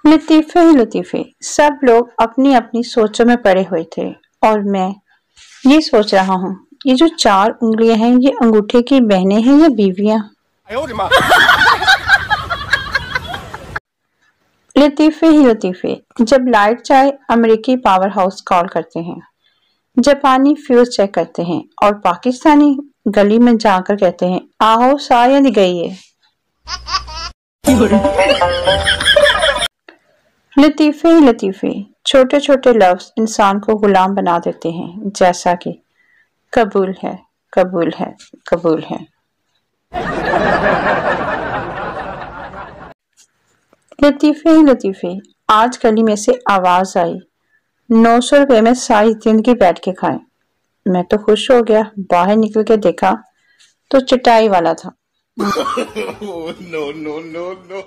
लतीफे ही लतीफे। सब लोग अपनी अपनी सोचों में पड़े हुए थे और मैं ये सोच रहा हूँ, ये जो 4 उंगलियां हैं ये अंगूठे की बहनें हैं या बीवियां। लतीफे ही लतीफे। जब लाइट जाए अमेरिकी पावर हाउस कॉल करते हैं, जापानी फ्यूज चेक करते हैं और पाकिस्तानी गली में जाकर कहते हैं आहो शायद गई है। लतीफे ही लतीफे। छोटे छोटे लफ्ज इंसान को गुलाम बना देते हैं, जैसा कि कबूल है, कबूल है, कबूल है। लतीफे ही लतीफे। आज गली में से आवाज आई, 900 रुपए में सारी जिंदगी बैठ के खाएं। मैं तो खुश हो गया, बाहर निकल के देखा तो चटाई वाला था। No, no, no, no.